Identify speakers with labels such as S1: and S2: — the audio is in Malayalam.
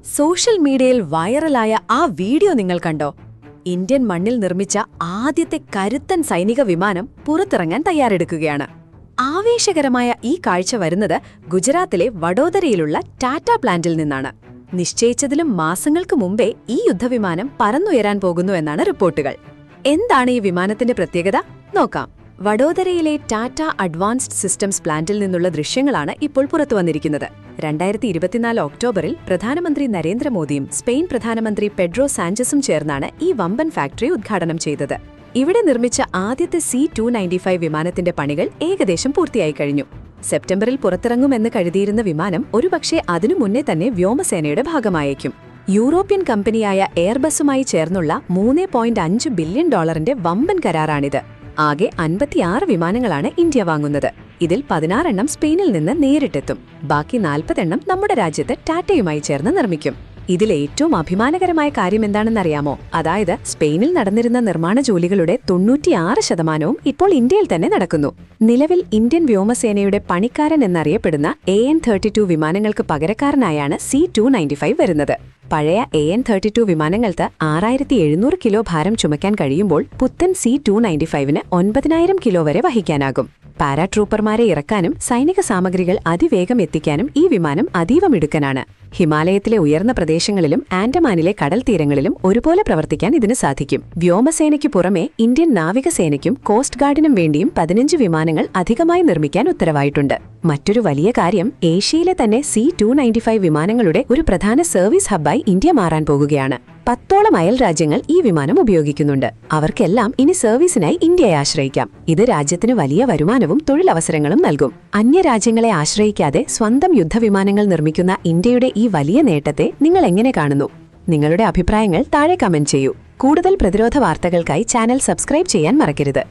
S1: സോഷ്യൽ മീഡിയയിൽ വൈറലായ ആ വീഡിയോ നിങ്ങൾ കണ്ടോ? ഇന്ത്യൻ മണ്ണിൽ നിർമ്മിച്ച ആദ്യത്തെ കരുത്തൻ സൈനിക വിമാനം പുറത്തിറങ്ങാൻ തയ്യാറെടുക്കുകയാണ്. ആവേശകരമായ ഈ കാഴ്ച വരുന്നത് ഗുജറാത്തിലെ വഡോദരയിലുള്ള ടാറ്റ പ്ലാന്റിൽ നിന്നാണ്. നിശ്ചയിച്ചതിലും മാസങ്ങൾക്ക് മുമ്പേ ഈ യുദ്ധവിമാനം പറന്നുയരാൻ പോകുന്നു എന്നാണ് റിപ്പോർട്ടുകൾ. എന്താണ് ഈ വിമാനത്തിന്റെ പ്രത്യേകത? നോക്കാം. വഡോദരയിലെ ടാറ്റ അഡ്വാൻസ്ഡ് സിസ്റ്റംസ് പ്ലാന്റിൽ നിന്നുള്ള ദൃശ്യങ്ങളാണ് ഇപ്പോൾ പുറത്തുവന്നിരിക്കുന്നത്. 2024 ഒക്ടോബറിൽ പ്രധാനമന്ത്രി നരേന്ദ്രമോദിയും സ്പെയിൻ പ്രധാനമന്ത്രി പെഡ്രോ സാഞ്ചസും ചേർന്നാണ് ഈ വമ്പൻ ഫാക്ടറി ഉദ്ഘാടനം ചെയ്തത്. ഇവിടെ നിർമ്മിച്ച ആദ്യത്തെ C-295 വിമാനത്തിന്റെ പണികൾ ഏകദേശം പൂർത്തിയായി കഴിഞ്ഞു. സെപ്റ്റംബറിൽ പുറത്തിറങ്ങുമെന്ന് കരുതിയിരുന്ന വിമാനം ഒരുപക്ഷെ അതിനു മുന്നേ തന്നെ വ്യോമസേനയുടെ ഭാഗമായേക്കും. യൂറോപ്യൻ കമ്പനിയായ എയർബസുമായി ചേർന്നുള്ള $3.5 ബില്യൺ വമ്പൻ കരാറാണിത്. ആകെ 56 വിമാനങ്ങളാണ് ഇന്ത്യ വാങ്ങുന്നത്. ഇതിൽ 16 എണ്ണം സ്പെയിനിൽ നിന്ന് നേരിട്ടെത്തും. ബാക്കി 40 എണ്ണം നമ്മുടെ രാജ്യത്ത് ടാറ്റയുമായി ചേർന്ന് നിർമ്മിക്കും. ഇതിൽ ഏറ്റവും അഭിമാനകരമായ കാര്യം എന്താണെന്നറിയാമോ? അതായത് സ്പെയിനിൽ നടന്നിരുന്ന നിർമ്മാണ ജോലികളുടെ 96% ഇപ്പോൾ ഇന്ത്യയിൽ തന്നെ നടക്കുന്നു. നിലവിൽ ഇന്ത്യൻ വ്യോമസേനയുടെ പണിക്കാരൻ എന്നറിയപ്പെടുന്ന AN-32 വിമാനങ്ങൾക്ക് പകരക്കാരനായാണ് C-295 വരുന്നത്. പഴയ AN-32 വിമാനങ്ങൾക്ക് 6700 കിലോ ഭാരം ചുമക്കാൻ കഴിയുമ്പോൾ പുത്തൻ C-295ന് 9000 കിലോ വരെ വഹിക്കാനാകും. പാരാട്രൂപ്പർമാരെ ഇറക്കാനും സൈനിക സാമഗ്രികൾ അതിവേഗം എത്തിക്കാനും ഈ വിമാനം അതീവ മിടുക്കനാണ്. ഹിമാലയത്തിലെ ഉയർന്ന പ്രദേശങ്ങളിലും ആൻഡമാനിലെ കടൽ തീരങ്ങളിലും ഒരുപോലെ പ്രവർത്തിക്കാൻ ഇതിന് സാധിക്കും. വ്യോമസേനയ്ക്കു പുറമെ ഇന്ത്യൻ നാവികസേനയ്ക്കും കോസ്റ്റ് ഗാർഡിനും വേണ്ടിയും 15 വിമാനങ്ങൾ അധികമായി നിർമ്മിക്കാൻ ഉത്തരവായിട്ടുണ്ട്. മറ്റൊരു വലിയ കാര്യം, ഏഷ്യയിലെ തന്നെ C-295 വിമാനങ്ങളുടെ ഒരു പ്രധാന സർവീസ് ഹബ്ബായി ഇന്ത്യ മാറാൻ പോകുകയാണ്. 10ഓളം അയൽ രാജ്യങ്ങൾ ഈ വിമാനം ഉപയോഗിക്കുന്നുണ്ട്. അവർക്കെല്ലാം ഇനി സർവീസിനായി ഇന്ത്യയെ ആശ്രയിക്കാം. ഇത് രാജ്യത്തിന് വലിയ വരുമാനവും തൊഴിലവസരങ്ങളും നൽകും. അന്യരാജ്യങ്ങളെ ആശ്രയിക്കാതെ സ്വന്തം യുദ്ധവിമാനങ്ങൾ നിർമ്മിക്കുന്ന ഇന്ത്യയുടെ ഈ വലിയ നേട്ടത്തെ നിങ്ങൾ എങ്ങനെ കാണുന്നു? നിങ്ങളുടെ അഭിപ്രായങ്ങൾ താഴെ കമന്റ് ചെയ്യൂ. കൂടുതൽ പ്രതിരോധ വാർത്തകൾക്കായി ചാനൽ സബ്സ്ക്രൈബ് ചെയ്യാൻ മറക്കരുത്.